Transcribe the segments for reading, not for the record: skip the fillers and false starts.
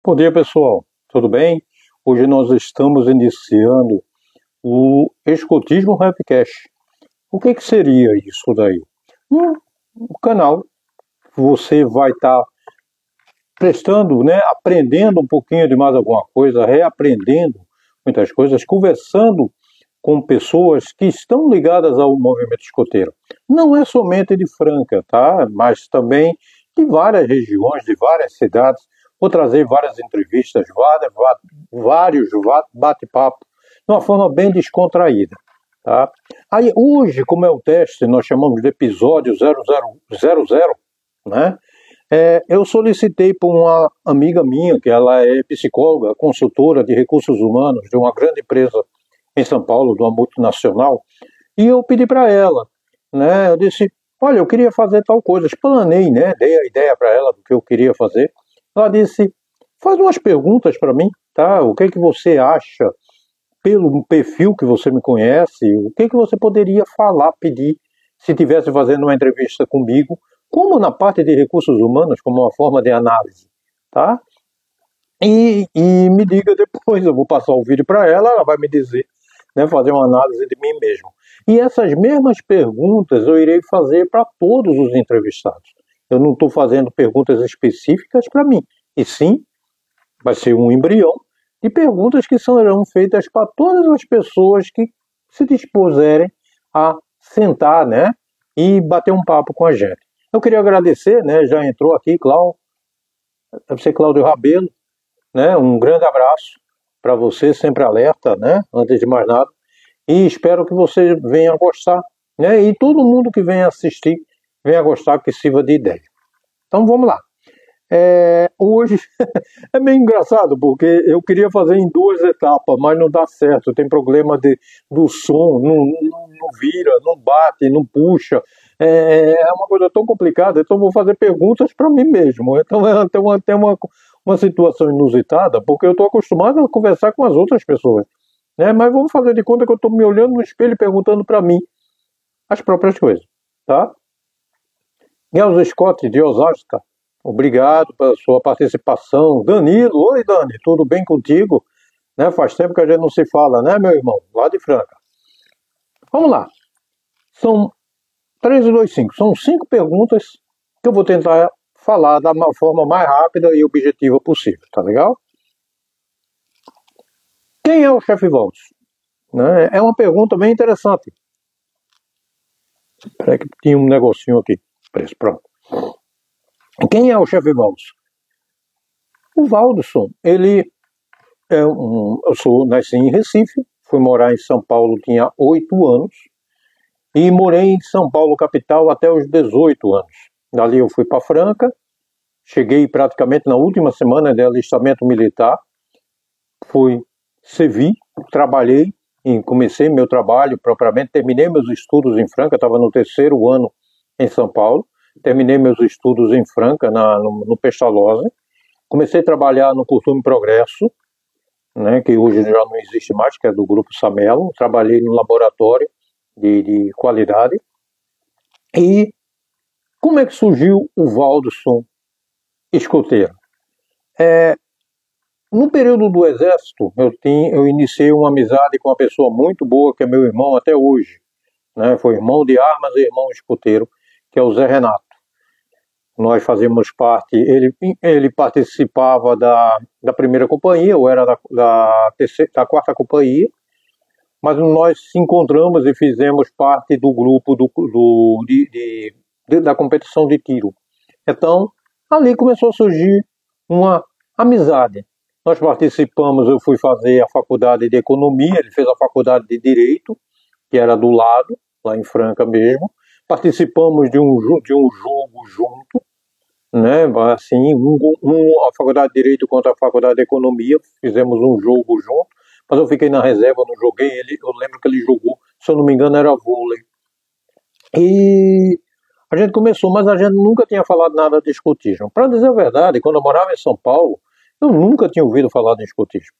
Bom dia, pessoal. Tudo bem? Hoje nós estamos iniciando o Escotismo Rapcast. O que seria isso daí? Um canal que você vai estar prestando, aprendendo um pouquinho de mais alguma coisa, reaprendendo muitas coisas, conversando com pessoas que estão ligadas ao movimento escoteiro. Não é somente de Franca, tá? Mas também de várias regiões, de várias cidades. Vou trazer várias entrevistas, vários bate-papo, de uma forma bem descontraída. Tá? Aí hoje, como é o teste, nós chamamos de episódio 0000, né? Eu solicitei para uma amiga minha, que ela é psicóloga, consultora de recursos humanos de uma grande empresa em São Paulo, de uma multinacional, e eu pedi para ela, né? Eu disse, olha, eu queria fazer tal coisa, explanei, né? Dei a ideia para ela do que eu queria fazer. Ela disse, faz umas perguntas para mim, tá? O que você acha, pelo perfil que você me conhece, o que você poderia falar, pedir, se estivesse fazendo uma entrevista comigo, como na parte de recursos humanos, como uma forma de análise, tá? E me diga depois, eu vou passar o vídeo para ela, ela vai me dizer, né, fazer uma análise de mim mesmo. E essas mesmas perguntas eu irei fazer para todos os entrevistados. Eu não estou fazendo perguntas específicas para mim, e sim, vai ser um embrião de perguntas que serão feitas para todas as pessoas que se dispuserem a sentar, né, e bater um papo com a gente. Eu queria agradecer, né, já entrou aqui, deve ser Cláudio Rabelo, né, um grande abraço para você, sempre alerta, né, antes de mais nada, e espero que você venha gostar, né, e todo mundo que venha assistir, venha gostar, que sirva de ideia. Então vamos lá. Hoje é meio engraçado, porque eu queria fazer em duas etapas, mas não dá certo, tem problema do som, não vira, não bate, não puxa, é uma coisa tão complicada, então vou fazer perguntas para mim mesmo, então é até uma situação inusitada, porque eu estou acostumado a conversar com as outras pessoas, né? Mas vamos fazer de conta que eu estou me olhando no espelho e perguntando para mim as próprias coisas, tá? Gels Scott de Osasco, obrigado pela sua participação. Danilo, oi Dani, tudo bem contigo? Né, faz tempo que a gente não se fala, né, meu irmão? Lá de Franca. Vamos lá. São 3 e 2, 5. São 5 perguntas que eu vou tentar falar da forma mais rápida e objetiva possível, tá legal? Quem é o chefe Waltz? Né, é uma pergunta bem interessante. Espera que tinha um negocinho aqui. Preço, pronto. Quem é o chefe Waltz? O Waldson, ele eu nasci em Recife, fui morar em São Paulo, tinha 8 anos, e morei em São Paulo, capital, até os 18 anos. Dali eu fui para Franca, cheguei praticamente na última semana de alistamento militar, servi, trabalhei, e comecei meu trabalho propriamente, terminei meus estudos em Franca, estava no 3º ano em São Paulo, terminei meus estudos em Franca, no Pestalozzi, comecei a trabalhar no Costume Progresso, né, que hoje já não existe mais, que é do Grupo Samelo, trabalhei no laboratório de qualidade. E como é que surgiu o Waldson escoteiro? No período do Exército, eu iniciei uma amizade com uma pessoa muito boa, que é meu irmão até hoje, né, foi irmão de armas e irmão escoteiro, que é o Zé Renato. Nós fazíamos parte, ele participava da primeira companhia, eu era da 4ª companhia, mas nós se encontramos e fizemos parte do grupo da competição de tiro. Então, ali começou a surgir uma amizade. Nós participamos, eu fui fazer a faculdade de Economia, ele fez a faculdade de Direito, que era do lado, lá em Franca mesmo. Participamos de um jogo junto, né? Assim, a faculdade de Direito contra a faculdade de Economia, fizemos um jogo junto, mas eu fiquei na reserva, não joguei, eu lembro que ele jogou, se eu não me engano era vôlei. E a gente começou, mas a gente nunca tinha falado nada de escotismo. Para dizer a verdade, quando eu morava em São Paulo, eu nunca tinha ouvido falar de escotismo.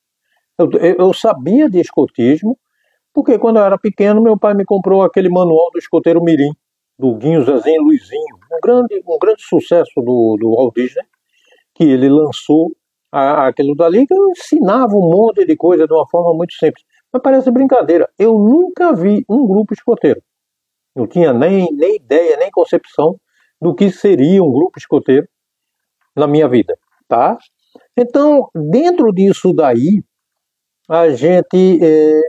Eu sabia de escotismo, porque quando eu era pequeno, meu pai me comprou aquele manual do escoteiro mirim, do Guinho, Zezinho e Luizinho, um grande sucesso do Walt Disney, que ele lançou aquilo dali que eu ensinava um monte de coisa de uma forma muito simples. Mas parece brincadeira. Eu nunca vi um grupo escoteiro. Não tinha nem ideia, nem concepção do que seria um grupo escoteiro na minha vida, tá? Então, dentro disso daí,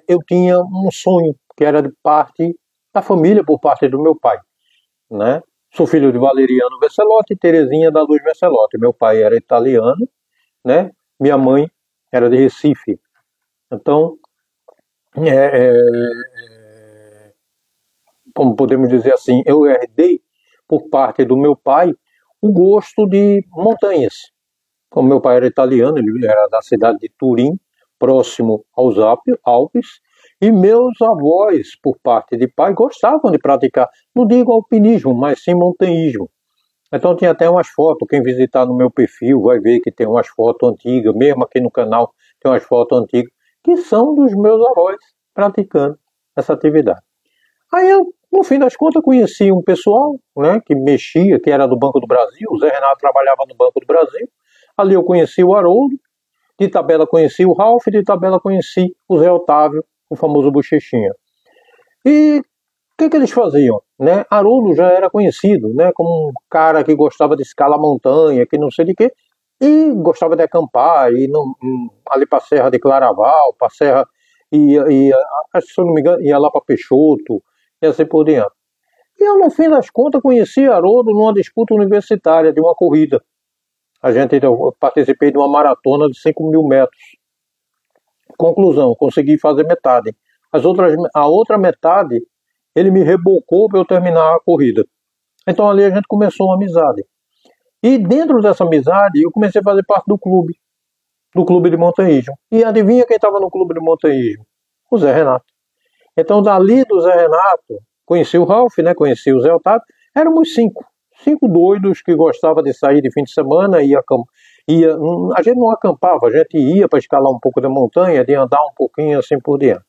eu tinha um sonho, que era de parte da família, por parte do meu pai, né? Sou filho de Valeriano Vesselotti e Terezinha da Luz Vesselotti. Meu pai era italiano, né? Minha mãe era de Recife. Então, como podemos dizer assim, eu herdei por parte do meu pai o gosto de montanhas. Como meu pai era italiano, ele era da cidade de Turim, próximo aos Alpes, e meus avós, por parte de pai, gostavam de praticar, não digo alpinismo, mas sim montanhismo. Então tinha até umas fotos, quem visitar no meu perfil vai ver que tem umas fotos antigas, mesmo aqui no canal tem umas fotos antigas, que são dos meus avós praticando essa atividade. Aí eu, no fim das contas, conheci um pessoal, né, que mexia, que era do Banco do Brasil, o Zé Renato trabalhava no Banco do Brasil, ali eu conheci o Haroldo, de tabela conheci o Ralph, de tabela conheci o Zé Otávio, o famoso Bochechinha. E o que eles faziam? Né? Haroldo já era conhecido, né, como um cara que gostava de escalar montanha, que não sei de quê, e gostava de acampar, e ali para a Serra de Claraval, para a Serra, se eu não me engano, ia lá para Peixoto, e assim por diante. E eu, no fim das contas, conheci Haroldo numa disputa universitária de uma corrida. Eu participei de uma maratona de 5.000 metros. Conclusão, consegui fazer metade. A outra metade, ele me rebocou para eu terminar a corrida. Então ali a gente começou uma amizade. E dentro dessa amizade, eu comecei a fazer parte do clube de montanhismo. E adivinha quem estava no clube de montanhismo? O Zé Renato. Então dali do Zé Renato, conheci o Ralph, né? Conheci o Zé Otávio, éramos cinco doidos que gostavam de sair de fim de semana, a gente não acampava, a gente ia para escalar um pouco da montanha, de andar um pouquinho assim por diante.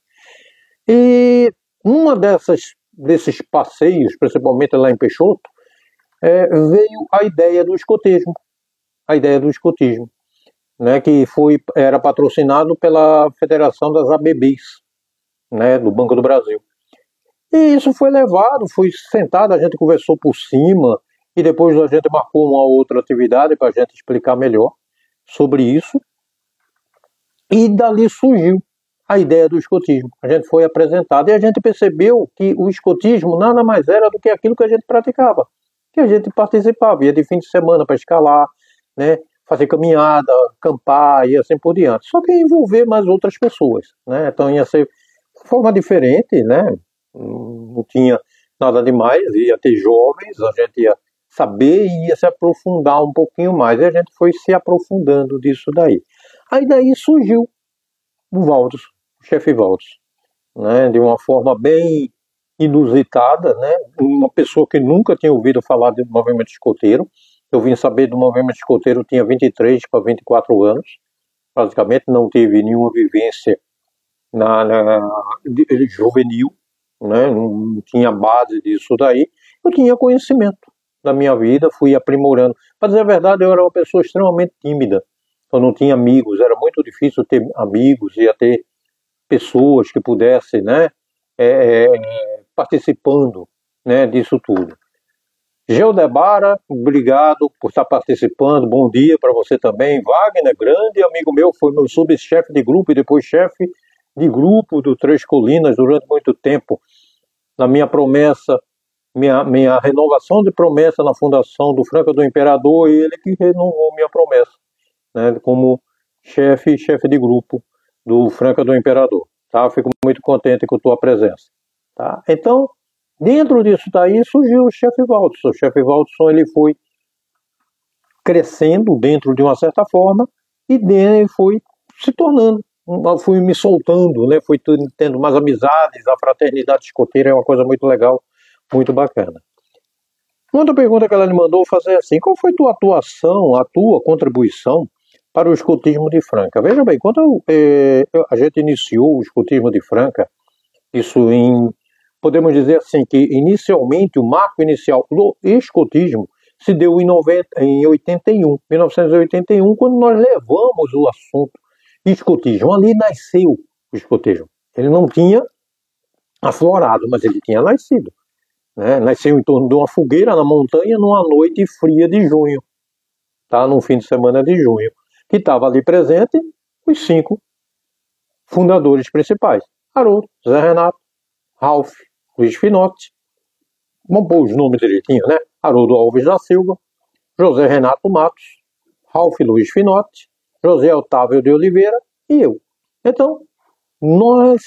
E uma desses passeios, principalmente lá em Peixoto, veio a ideia do escotismo, né, que era patrocinado pela Federação das ABBs, né, do Banco do Brasil. E isso foi sentado, a gente conversou por cima, e depois a gente marcou uma outra atividade para a gente explicar melhor sobre isso. E dali surgiu a ideia do escotismo. A gente foi apresentado e a gente percebeu que o escotismo nada mais era do que aquilo que a gente praticava, que a gente participava, ia de fim de semana para escalar, né, fazer caminhada, acampar e assim por diante. Só que envolver mais outras pessoas, né? Então ia ser de forma diferente, né? Não tinha nada demais, ia ter jovens, a gente ia saber e ia se aprofundar um pouquinho mais. E a gente foi se aprofundando disso daí. Aí daí surgiu o Valdos, o chefe Valdos, né? De uma forma bem inusitada, né? Uma pessoa que nunca tinha ouvido falar do movimento escoteiro. Eu vim saber do movimento escoteiro, tinha 23 para 24 anos, praticamente não tive nenhuma vivência juvenil, né? Não tinha base disso daí. Eu tinha conhecimento da minha vida, fui aprimorando. Para dizer a verdade, eu era uma pessoa extremamente tímida, eu não tinha amigos, era muito difícil ter amigos, ia ter pessoas que pudessem, né, participando, né, disso tudo. Geldebara, obrigado por estar participando, bom dia para você também. Wagner, grande amigo meu, foi meu subchefe de grupo e depois chefe de grupo do Três Colinas durante muito tempo. Na minha promessa, minha renovação de promessa na fundação do Franca do Imperador, ele que renovou minha promessa, né, como chefe de grupo do Franca do Imperador. Tá? Fico muito contente com a tua presença. Tá? Então, dentro disso daí surgiu o chefe Valdson. O chefe Valdson, ele foi crescendo dentro de uma certa forma e foi se tornando, fui me soltando, né? Fui tendo mais amizades, a fraternidade escoteira é uma coisa muito legal, muito bacana. Uma outra pergunta que ela me mandou fazer assim: qual foi tua atuação, a tua contribuição para o escotismo de Franca? Veja bem, quando a gente iniciou o escotismo de Franca, podemos dizer assim que inicialmente o marco inicial do escotismo se deu em 1981, quando nós levamos o assunto escotismo. Ali nasceu o escotismo. Ele não tinha aflorado, mas ele tinha nascido. Né? Nasceu em torno de uma fogueira na montanha numa noite fria de junho, tá? Num fim de semana de junho, que estava ali presente os 5 fundadores principais: Haroldo, Zé Renato, Ralph, Luiz Finotti. Vamos pôr os nomes direitinho, né? Haroldo Alves da Silva, José Renato Matos, Ralph Luiz Finotti, José Otávio de Oliveira e eu. Então, nós,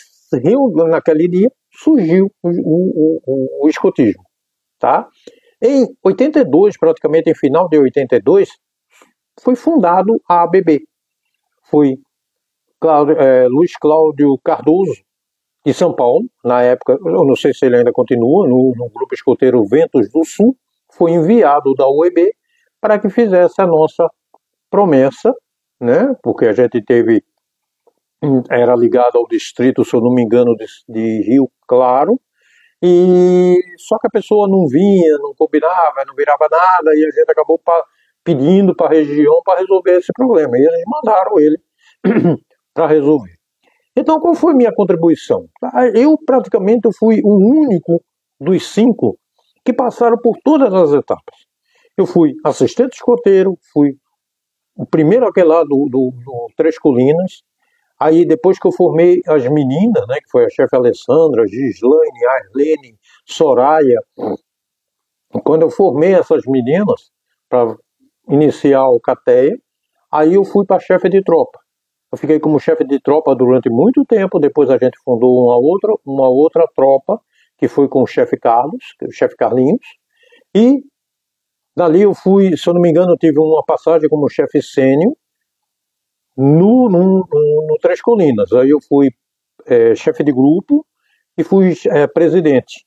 naquele dia, surgiu o escotismo, tá? Em 82, praticamente em final de 82, foi fundado a ABB. Foi Luiz Cláudio Cardoso, de São Paulo, na época, eu não sei se ele ainda continua, no grupo escoteiro Ventos do Sul, foi enviado da UEB para que fizesse a nossa promessa, né? Porque a gente era ligado ao distrito, se eu não me engano, de Rio Claro, e só que a pessoa não vinha, não combinava, não virava nada, e a gente acabou pedindo para a região para resolver esse problema, e eles mandaram ele para resolver. Então, qual foi a minha contribuição? Eu praticamente fui o único dos 5 que passaram por todas as etapas. Eu fui assistente escoteiro, fui o primeiro aquele lá do Três Colinas. Aí, depois que eu formei as meninas, né, que foi a chefe Alessandra, Gislaine, Arlene, Soraya, quando eu formei essas meninas para iniciar o CATEA, aí eu fui para chefe de tropa. Eu fiquei como chefe de tropa durante muito tempo, depois a gente fundou uma outra tropa, que foi com o chefe Carlos, o chefe Carlinhos, e dali eu fui, se eu não me engano, eu tive uma passagem como chefe sênior no Três Colinas. Aí eu fui chefe de grupo e fui presidente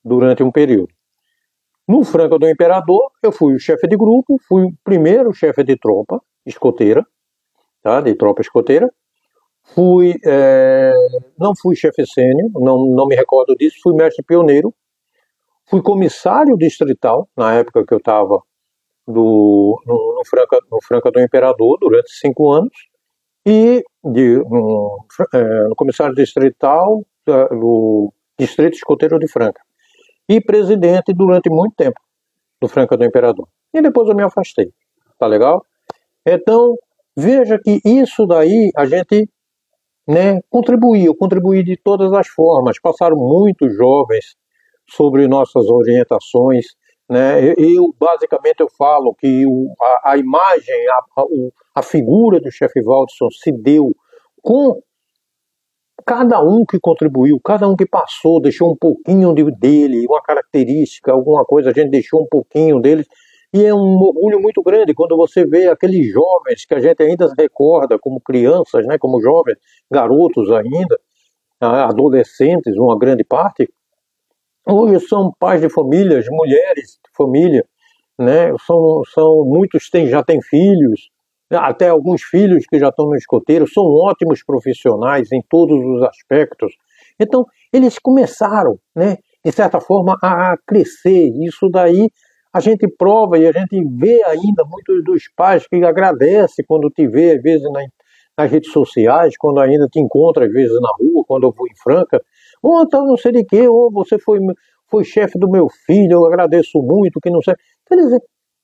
durante um período. No Franca do Imperador, eu fui o chefe de grupo, fui o primeiro chefe de tropa escoteira, tá? De tropa escoteira. Não fui chefe sênior, não me recordo disso, fui mestre pioneiro, fui comissário distrital, na época que eu estava no Franca do Imperador, durante 5 anos, e no comissário distrital do Distrito Escoteiro de Franca, e presidente durante muito tempo do Franca do Imperador. E depois eu me afastei, tá legal? Então, veja que isso daí a gente, né, contribuí de todas as formas. Passaram muitos jovens sobre nossas orientações, né? Basicamente eu falo que a imagem, a figura do chefe Valdson se deu com cada um que contribuiu, cada um que passou, deixou um pouquinho dele, uma característica, alguma coisa, a gente deixou um pouquinho deles. E é um orgulho muito grande quando você vê aqueles jovens que a gente ainda recorda como crianças, né, como jovens, garotos ainda, adolescentes, uma grande parte, hoje são pais de famílias, mulheres de família, né, muitos já têm filhos, até alguns filhos que já estão no escoteiro, são ótimos profissionais em todos os aspectos. Então, eles começaram, né, de certa forma, a crescer. Isso daí a gente prova e a gente vê ainda muitos dos pais que agradecem quando te vê, às vezes, nas redes sociais, quando ainda te encontra, às vezes, na rua, quando eu vou em Franca. Então, não sei de quê, você foi chefe do meu filho, eu agradeço muito, que não sei. Quer dizer,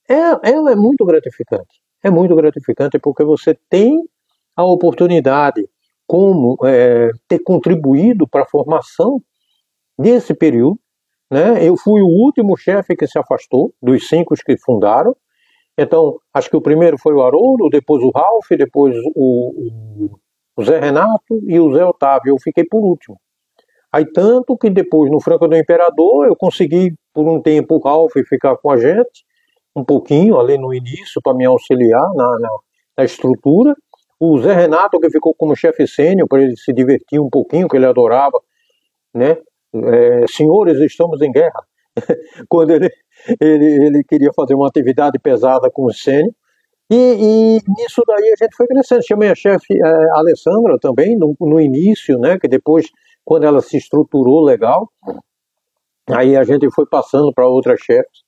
ela é muito gratificante. É muito gratificante porque você tem a oportunidade como ter contribuído para a formação desse período, né? Eu fui o último chefe que se afastou dos 5 que fundaram. Então, acho que o primeiro foi o Haroldo, depois o Ralph, depois o Zé Renato e o Zé Otávio. Eu fiquei por último. Aí tanto que depois, no Franca do Imperador, eu consegui por um tempo o Ralph ficar com a gente, um pouquinho ali no início, para me auxiliar na estrutura. O Zé Renato, que ficou como chefe sênior, para ele se divertir um pouquinho, que ele adorava, né? Senhores, estamos em guerra. Quando ele queria fazer uma atividade pesada com o sênior. E nisso daí a gente foi crescendo. Chamei a chefe Alessandra também, no início, né? Que depois, quando ela se estruturou legal, aí a gente foi passando para outras chefes.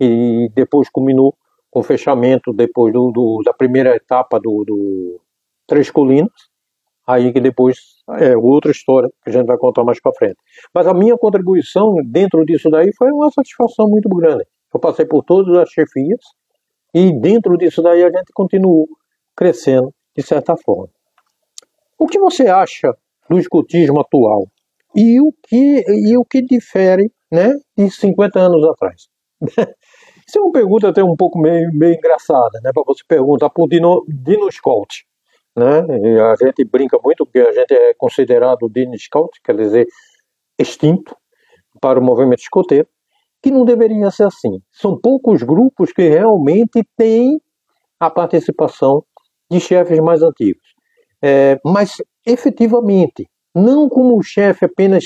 e depois culminou com o fechamento depois da primeira etapa do Três Colinas, aí que depois é outra história que a gente vai contar mais para frente. Mas a minha contribuição dentro disso daí foi uma satisfação muito grande. Eu passei por todas as chefias e dentro disso daí a gente continuou crescendo de certa forma. O que você acha do escotismo atual? E o que difere, né, de 50 anos atrás? Isso é uma pergunta até um pouco meio engraçada, né? Para você perguntar para o Dino Scout, né? E a gente brinca muito porque a gente é considerado Dino Scout, quer dizer, extinto para o movimento escoteiro, que não deveria ser assim. São poucos grupos que realmente têm a participação de chefes mais antigos. Mas, efetivamente, não como um chefe apenas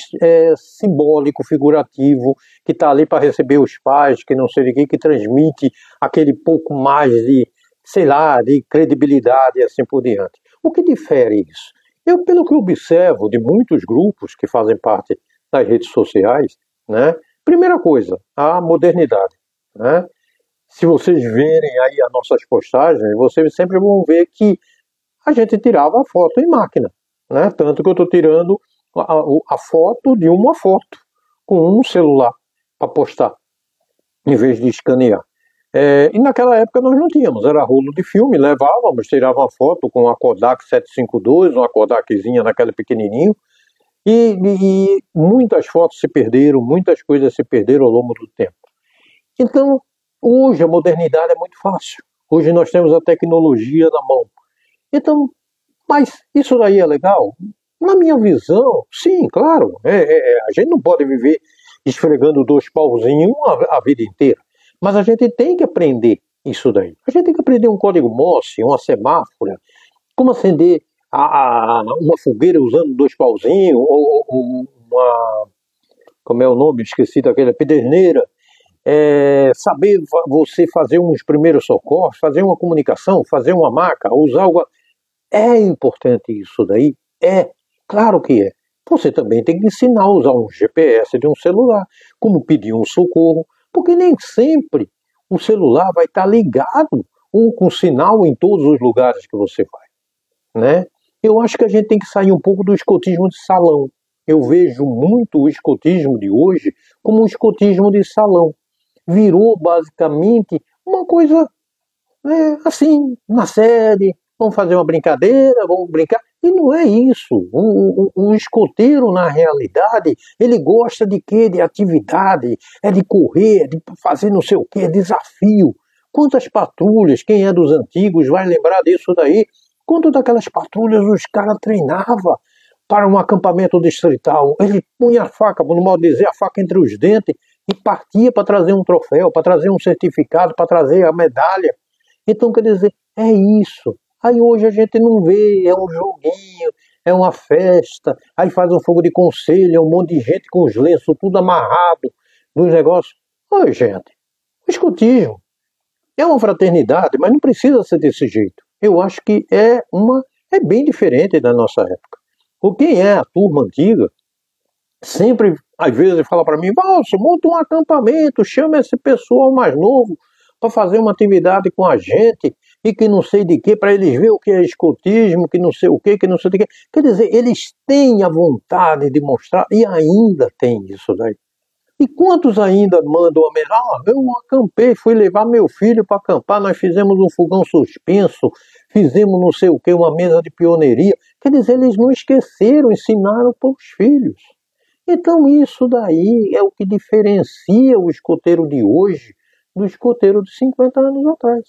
simbólico, figurativo, que está ali para receber os pais, que não sei o que transmite aquele pouco mais de, sei lá, de credibilidade e assim por diante. O que difere isso? Eu, pelo que observo de muitos grupos que fazem parte das redes sociais, né? Primeira coisa, a modernidade, né? Se vocês verem aí as nossas postagens, vocês sempre vão ver que a gente tirava a foto em máquina, né? Tanto que eu estou tirando a foto de uma foto com um celular para postar, em vez de escanear. E naquela época nós não tínhamos, era rolo de filme, levávamos, tirava uma foto com a Kodak 752, uma Kodakzinha naquela pequenininho, e muitas fotos se perderam, muitas coisas se perderam ao longo do tempo. Então, hoje a modernidade é muito fácil. Hoje nós temos a tecnologia na mão. Então, mas isso daí é legal? Na minha visão, sim, claro. A gente não pode viver esfregando dois pauzinhos a vida inteira. Mas a gente tem que aprender isso daí. A gente tem que aprender um código Morse, uma semáfora, como acender uma fogueira usando dois pauzinhos, ou uma... Como é o nome? Esqueci daquela pederneira. Saber você fazer uns primeiros socorros, fazer uma comunicação, fazer uma maca, usar algo. É importante isso daí? Claro que é. Você também tem que ensinar a usar um GPS de um celular, como pedir um socorro, porque nem sempre o celular vai estar ligado ou com sinal em todos os lugares que você vai, né? Eu acho que a gente tem que sair um pouco do escotismo de salão. Eu vejo muito o escotismo de hoje como um escotismo de salão. Virou basicamente uma coisa assim, na série, vamos fazer uma brincadeira, vamos brincar. E não é isso. O escoteiro, na realidade, ele gosta de quê? De atividade, de correr, de fazer não sei o quê, desafio. Quantas patrulhas, quem é dos antigos vai lembrar disso daí? Quanto daquelas patrulhas os caras treinavam para um acampamento distrital? Ele punha a faca, no modo de dizer, a faca entre os dentes e partia para trazer um troféu, para trazer um certificado, para trazer a medalha. Então, quer dizer, é isso. Aí hoje a gente não vê, é um joguinho, é uma festa, aí faz um fogo de conselho, é um monte de gente com os lenços tudo amarrado nos negócios. Oi, gente, o escotismo é uma fraternidade, mas não precisa ser desse jeito. Eu acho que é bem diferente da nossa época. Ou quem é a turma antiga, sempre, às vezes, fala para mim, Valso, monta um acampamento, chama esse pessoal mais novo para fazer uma atividade com a gente, e que não sei de que, para eles verem o que é escotismo, que não sei o que não sei de que. Quer dizer, eles têm a vontade de mostrar, e ainda tem isso daí. E quantos ainda mandam a mensagem? Eu acampei, fui levar meu filho para acampar, nós fizemos um fogão suspenso, fizemos não sei o que, uma mesa de pioneiria. Quer dizer, eles não esqueceram, ensinaram para os filhos. Então isso daí é o que diferencia o escoteiro de hoje do escoteiro de 50 anos atrás.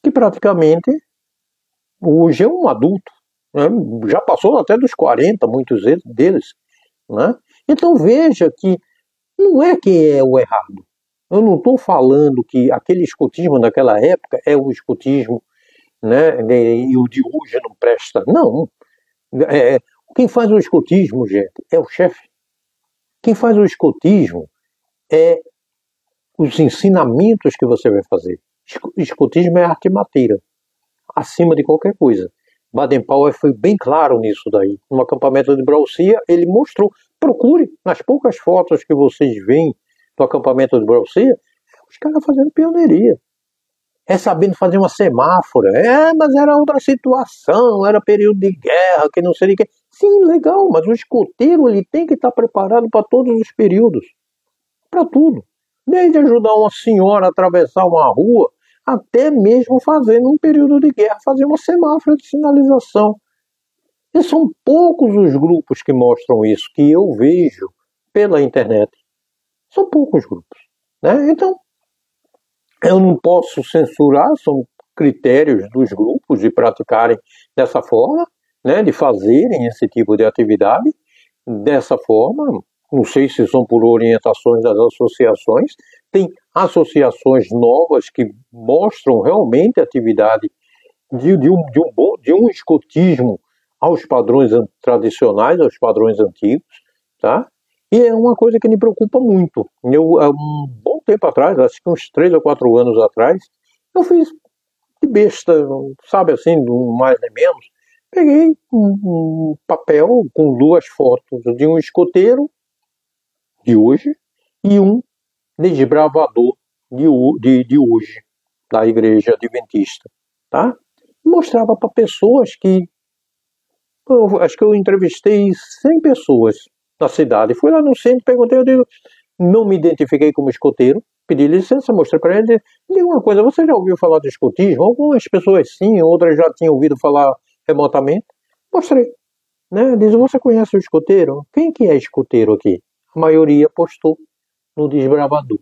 Que praticamente hoje é um adulto, né? Já passou até dos 40, muitos deles, né? Então veja que não é que é o errado. Eu não estou falando que aquele escotismo daquela época é o escotismo, né, e o de hoje não presta. Não. Quem faz o escotismo, gente, é o chefe. Quem faz o escotismo é os ensinamentos que você vai fazer. Escotismo é arte mateira, acima de qualquer coisa. Baden-Powell foi bem claro nisso daí. No acampamento de Braucia, ele mostrou. Procure, nas poucas fotos que vocês veem do acampamento de Braucia, Os caras fazendo pioneiria. Sabendo fazer uma semáfora. Mas era outra situação, era período de guerra, que não sei o que. Sim, legal, mas o escoteiro ele tem que estar preparado para todos os períodos. Para tudo. Desde ajudar uma senhora a atravessar uma rua, até mesmo fazendo um período de guerra, fazer uma semáfora de sinalização. E são poucos os grupos que mostram isso, que eu vejo pela internet. São poucos grupos. Né? Então, eu não posso censurar, são critérios dos grupos de praticarem dessa forma, né? De fazerem esse tipo de atividade dessa forma. Não sei se são por orientações das associações. Tem associações novas que mostram realmente a atividade de um escotismo aos padrões tradicionais, aos padrões antigos, tá? E é uma coisa que me preocupa muito. Há um bom tempo atrás, acho que uns 3 ou 4 anos atrás, eu fiz de besta, sabe assim, mais nem menos. Peguei um papel com 2 fotos de um escoteiro de hoje e um desbravador de hoje, da igreja adventista, tá? Mostrava para pessoas que... acho que eu entrevistei 100 pessoas da cidade. Fui lá no centro, perguntei, não me identifiquei como escoteiro, pedi licença, mostrei para ele, diga uma coisa, você já ouviu falar de escotismo? Algumas pessoas sim, outras já tinham ouvido falar remotamente. Mostrei, né? Diz, você conhece o escoteiro? Quem que é escoteiro aqui? A maioria postou no desbravador.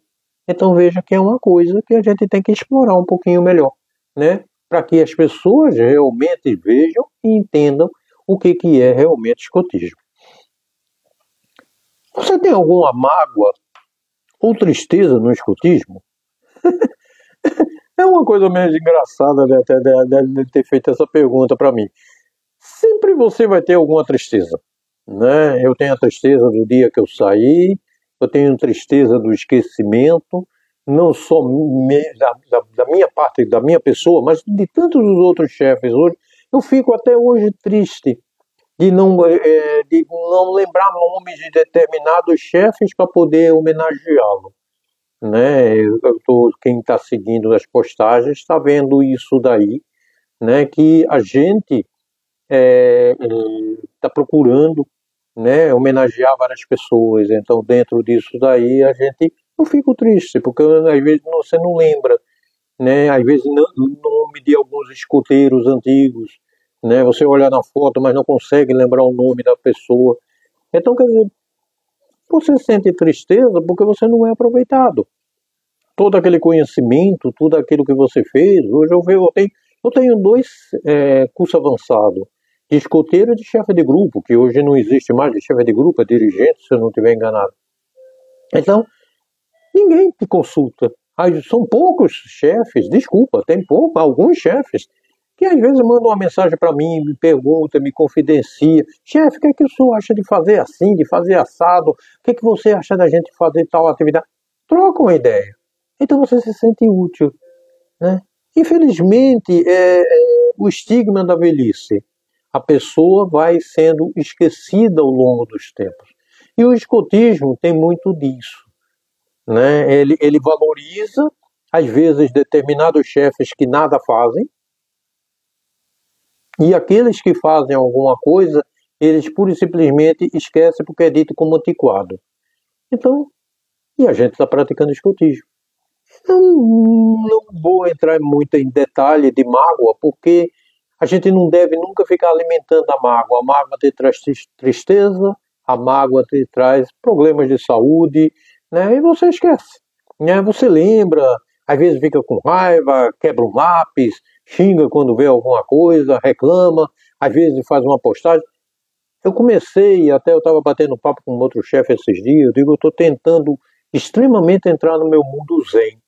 Então veja que é uma coisa que a gente tem que explorar um pouquinho melhor, né? Para que as pessoas realmente vejam e entendam o que é realmente escotismo. Você tem alguma mágoa ou tristeza no escotismo? É uma coisa meio engraçada de ter feito essa pergunta para mim. Sempre você vai ter alguma tristeza, né? Eu tenho a tristeza do dia que eu saí, eu tenho tristeza do esquecimento, não só da minha parte, da minha pessoa, mas de tantos outros chefes. Hoje, eu fico até hoje triste de não lembrar nomes de determinados chefes para poder homenageá-lo, né? Quem está seguindo as postagens está vendo isso daí, né? Que a gente está procurando, né? Homenagear várias pessoas. Então, dentro disso daí, eu fico triste, porque às vezes você não lembra, né? Às vezes o nome de alguns escoteiros antigos, né? Você olha na foto, mas não consegue lembrar o nome da pessoa. Então, quer dizer, você sente tristeza porque você não é aproveitado. Todo aquele conhecimento, tudo aquilo que você fez. Hoje eu tenho 2 cursos avançados, de escoteiro e de chefe de grupo, que hoje não existe mais de chefe de grupo, é dirigente, se eu não estiver enganado. Então, ninguém te consulta. São poucos chefes, desculpa, tem alguns chefes que às vezes mandam uma mensagem para mim, me pergunta, me confidencia. Chefe, o que é que o senhor acha de fazer assim, de fazer assado? O que é que você acha da gente fazer tal atividade? Troca uma ideia. Então você se sente útil, né? Infelizmente, o estigma da velhice. A pessoa vai sendo esquecida ao longo dos tempos. E o escotismo tem muito disso, né? Ele valoriza, às vezes, determinados chefes que nada fazem, e aqueles que fazem alguma coisa, eles pura e simplesmente esquecem porque é dito como antiquado. Então, e a gente está praticando escotismo. Eu não vou entrar muito em detalhe de mágoa, porque a gente não deve nunca ficar alimentando a mágoa. A mágoa te traz tristeza, a mágoa te traz problemas de saúde, né? E você esquece, né? Você lembra, às vezes fica com raiva, quebra um lápis, xinga quando vê alguma coisa, reclama, às vezes faz uma postagem. Eu comecei, até eu estava batendo papo com outro chefe esses dias, eu estou tentando extremamente entrar no meu mundo zen,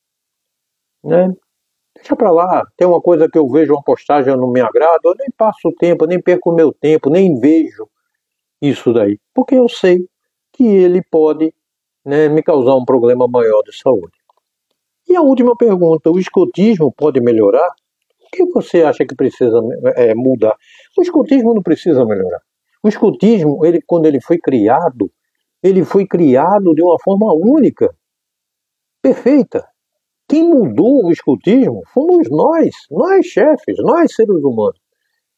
né? Deixa pra lá, tem uma coisa que eu vejo, uma postagem não me agrada, eu nem passo o tempo, nem perco o meu tempo, nem vejo isso daí, porque eu sei que ele pode, né, me causar um problema maior de saúde. E a última pergunta, o escotismo pode melhorar? O que você acha que precisa mudar? O escotismo não precisa melhorar. O escotismo, quando ele foi criado de uma forma única, perfeita. Quem mudou o escotismo fomos nós chefes, nós seres humanos.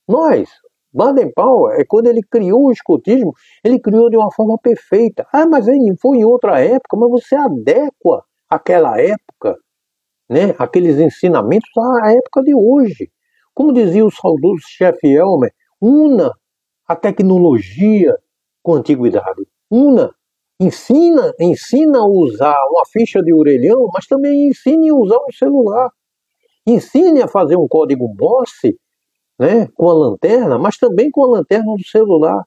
Nós. Baden-Powell, quando ele criou o escotismo, ele criou de uma forma perfeita. Ah, mas ele foi em outra época, mas você adequa aquela época, né, aqueles ensinamentos à época de hoje. Como dizia o saudoso chefe Elmer, una a tecnologia com a antiguidade. Una. Ensina a usar uma ficha de orelhão, mas também ensine a usar um celular. Ensine a fazer um código Morse, né, com a lanterna, mas também com a lanterna do celular.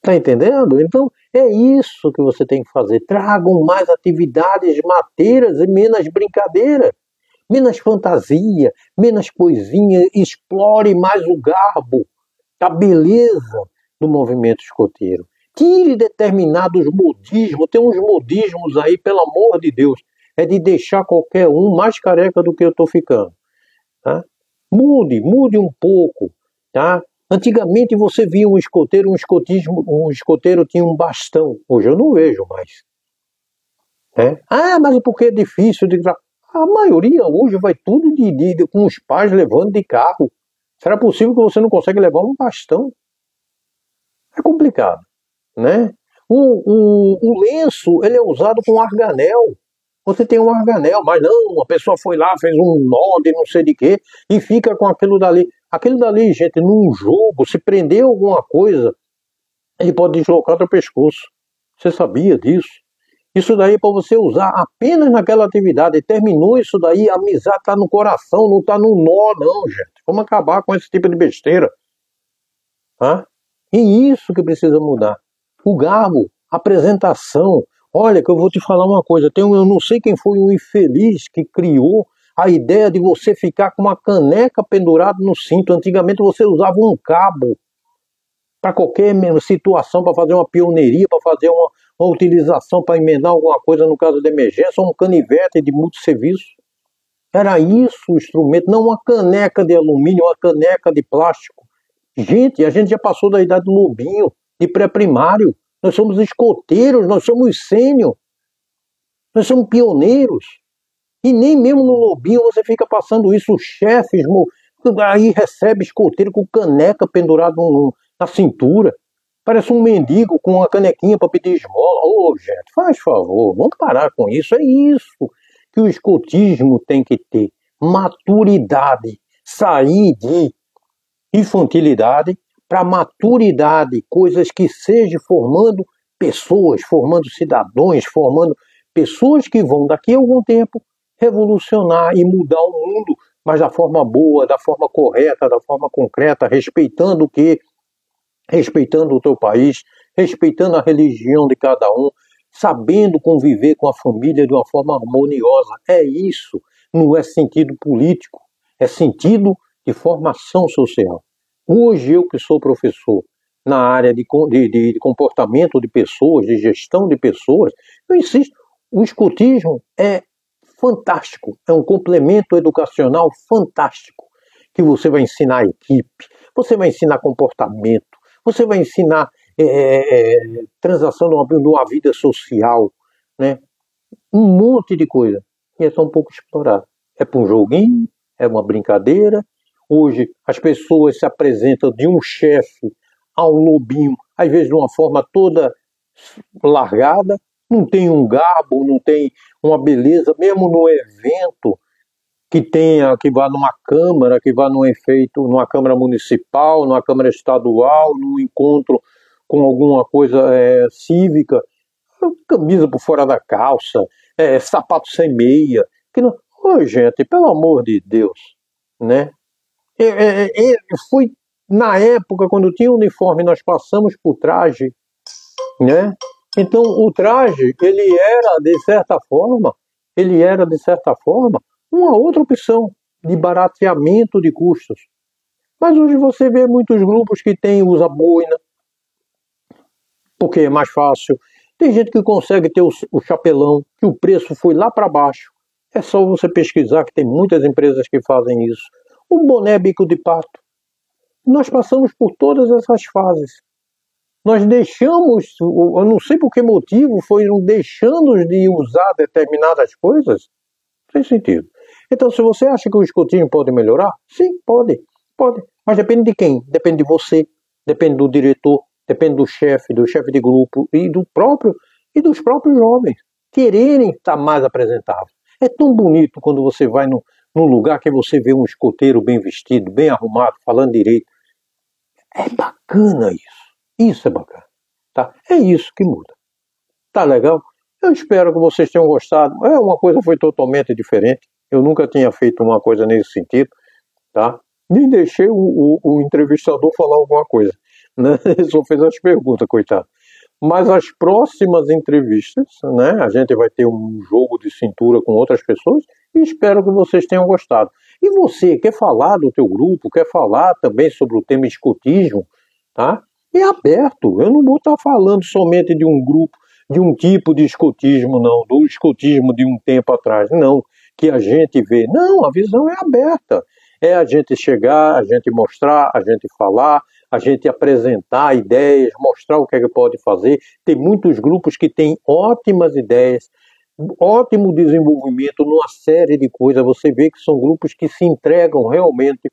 Tá entendendo? Então, é isso que você tem que fazer. Tragam mais atividades mateiras e menos brincadeira. Menos fantasia, menos poesia. Explore mais o garbo, a beleza do movimento escoteiro. Tire determinados modismos. Tem uns modismos aí, pelo amor de Deus. É de deixar qualquer um mais careca do que eu estou ficando. Tá? Mude um pouco, tá? Antigamente você via um escoteiro tinha um bastão. Hoje eu não vejo mais. Né? Ah, mas porque é difícil de... A maioria hoje vai tudo com os pais levando de carro. Será possível que você não consegue levar um bastão? É complicado, né? O lenço, ele é usado com arganel. Você tem um arganel, mas não, a pessoa foi lá, fez um nó de não sei de quê, e fica com aquilo dali. Aquilo dali, gente, num jogo, se prender alguma coisa, ele pode deslocar teu pescoço. Você sabia disso? Isso daí é para você usar apenas naquela atividade. Terminou isso daí, a amizade está no coração, não está no nó, não, gente. Vamos acabar com esse tipo de besteira. Tá? E isso que precisa mudar. O garbo, a apresentação. Olha, que eu vou te falar uma coisa. Eu não sei quem foi o infeliz que criou a ideia de você ficar com uma caneca pendurada no cinto. Antigamente você usava um cabo para qualquer situação, para fazer uma pioneiria, para fazer uma utilização, para emendar alguma coisa no caso de emergência, ou um canivete de multisserviço. Era isso o instrumento, não uma caneca de alumínio, uma caneca de plástico. Gente, a gente já passou da idade do lobinho, de pré-primário. Nós somos escoteiros, nós somos sênior. Nós somos pioneiros. E nem mesmo no lobinho você fica passando isso. Os chefes aí recebe escoteiro com caneca pendurado na cintura. Parece um mendigo com uma canequinha para pedir esmola. Ô, gente, faz favor, vamos parar com isso. É isso que o escotismo tem que ter. Maturidade. Sair de infantilidade para maturidade. Coisas que sejam formando pessoas, formando cidadãos, formando pessoas que vão daqui a algum tempo revolucionar e mudar o mundo, mas da forma boa, da forma correta, da forma concreta, respeitando o quê? Respeitando o teu país, respeitando a religião de cada um, sabendo conviver com a família de uma forma harmoniosa. É isso, não é sentido político, é sentido de formação social. Hoje eu que sou professor na área de comportamento de pessoas, de gestão de pessoas, eu insisto, o escotismo é fantástico, é um complemento educacional fantástico, que você vai ensinar a equipe, você vai ensinar comportamento, você vai ensinar transação numa vida social, né? Um monte de coisa, e é só um pouco explorado. É para um joguinho, é uma brincadeira. Hoje as pessoas se apresentam de um chefe a um lobinho, às vezes de uma forma toda largada, não tem um garbo, não tem uma beleza, mesmo no evento que vá numa câmara, que vá num efeito, numa câmara municipal, numa câmara estadual, num encontro com alguma coisa cívica, camisa por fora da calça, sapato sem meia, que não... Ô, gente, pelo amor de Deus, né? Foi na época, quando tinha uniforme, nós passamos por traje, né? Então, o traje, ele era, de certa forma, uma outra opção de barateamento de custos. Mas hoje você vê muitos grupos que usa boina, porque é mais fácil. Tem gente que consegue ter o chapelão, que o preço foi lá para baixo. É só você pesquisar, que tem muitas empresas que fazem isso. O boné bico de pato. Nós passamos por todas essas fases. Nós deixamos, eu não sei por que motivo, foram deixando de usar determinadas coisas, Tem sentido. Então, se você acha que o escotismo pode melhorar, sim, pode. Mas depende de quem? Depende de você, depende do diretor, depende do chefe de grupo e dos próprios jovens quererem estar mais apresentáveis. É tão bonito quando você vai num lugar que você vê um escoteiro bem vestido, bem arrumado, falando direito. É bacana isso. Isso é bacana. Tá? É isso que muda. Tá legal? Eu espero que vocês tenham gostado. Uma coisa foi totalmente diferente. Eu nunca tinha feito uma coisa nesse sentido, tá? Nem deixei o entrevistador falar alguma coisa, né? Ele só fez as perguntas, coitado. Mas as próximas entrevistas, né? A gente vai ter um jogo de cintura com outras pessoas e espero que vocês tenham gostado. E você, quer falar do teu grupo, quer falar também sobre o tema escotismo, tá? É aberto. Eu não vou estar falando somente de um grupo, de um tipo de escotismo, não, do escotismo de um tempo atrás, não, que a gente vê. Não, a visão é aberta. É a gente chegar, a gente mostrar, a gente falar, a gente apresentar ideias, mostrar o que é que pode fazer. Tem muitos grupos que têm ótimas ideias, ótimo desenvolvimento numa série de coisas. Você vê que são grupos que se entregam realmente,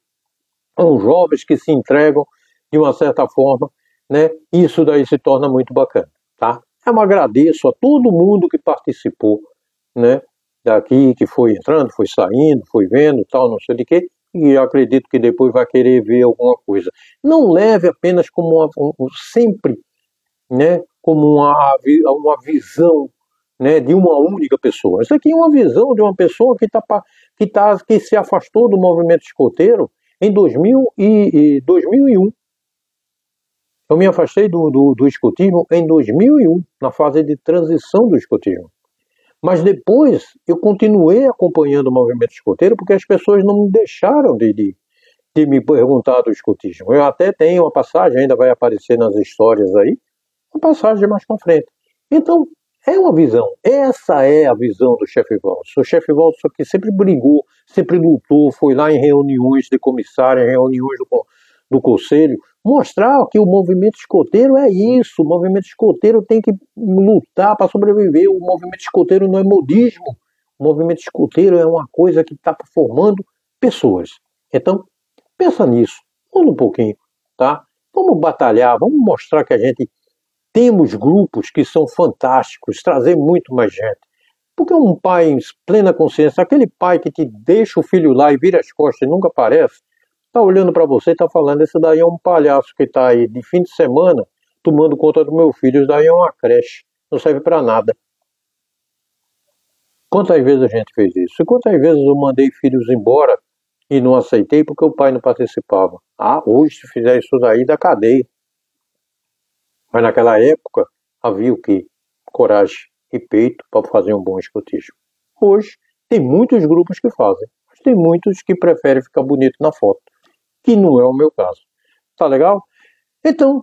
são jovens que se entregam de uma certa forma, né? Isso daí se torna muito bacana, tá? Eu agradeço a todo mundo que participou, né? Daqui, que foi entrando, foi saindo, foi vendo, tal, não sei de quê, e eu acredito que depois vai querer ver alguma coisa. Não leve apenas como sempre, né? Como uma visão, né? De uma única pessoa. Isso aqui é uma visão de uma pessoa que se afastou do movimento escoteiro em 2001. Eu me afastei do escotismo em 2001, na fase de transição do escotismo. Mas depois eu continuei acompanhando o movimento escoteiro porque as pessoas não me deixaram de me perguntar do escotismo. Eu até tenho uma passagem, ainda vai aparecer nas histórias aí, uma passagem mais para frente. Então, é uma visão. Essa é a visão do chefe Waltz. O chefe Waltz só que sempre brigou, sempre lutou, foi lá em reuniões de comissário, em reuniões do conselho, mostrar que o movimento escoteiro é isso. O movimento escoteiro tem que lutar para sobreviver. O movimento escoteiro não é modismo. O movimento escoteiro é uma coisa que está formando pessoas. Então, pensa nisso. Muda um pouquinho, tá? Vamos batalhar, vamos mostrar que a gente temos grupos que são fantásticos, trazer muito mais gente. Porque um pai em plena consciência, aquele pai que te deixa o filho lá e vira as costas e nunca aparece, está olhando para você e está falando, esse daí é um palhaço que está aí de fim de semana tomando conta do meu filho, isso daí é uma creche, não serve para nada. Quantas vezes a gente fez isso? E quantas vezes eu mandei filhos embora e não aceitei porque o pai não participava? Hoje se fizer isso daí, dá cadeia. Mas naquela época havia o quê? Coragem e peito para fazer um bom escotismo. Hoje tem muitos grupos que fazem, mas tem muitos que preferem ficar bonito na foto, que não é o meu caso. Tá legal? Então,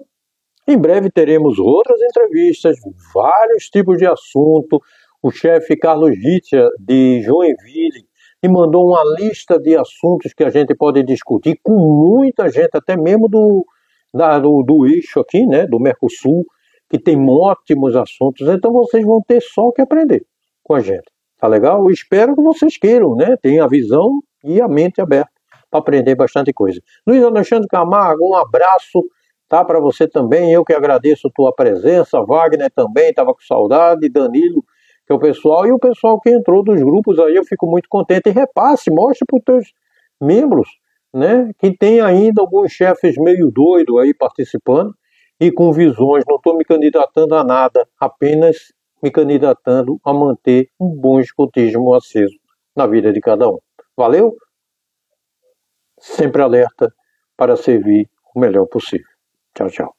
em breve teremos outras entrevistas, vários tipos de assunto. O chefe Carlos Ritchia, de Joinville, me mandou uma lista de assuntos que a gente pode discutir com muita gente, até mesmo do eixo aqui, né, do Mercosul, que tem ótimos assuntos. Então vocês vão ter só o que aprender com a gente. Tá legal? Eu espero que vocês queiram, né? Tenham a visão e a mente aberta para aprender bastante coisa. Luiz Alexandre Camargo, um abraço, tá, para você também. Eu que agradeço a tua presença. Wagner também, estava com saudade. Danilo, que é o pessoal. E o pessoal que entrou dos grupos aí, eu fico muito contente. E repasse, mostre para os teus membros, né, que tem ainda alguns chefes meio doidos aí participando e com visões. Não estou me candidatando a nada, apenas me candidatando a manter um bom escotismo aceso na vida de cada um. Valeu? Sempre alerta para servir o melhor possível. Tchau, tchau.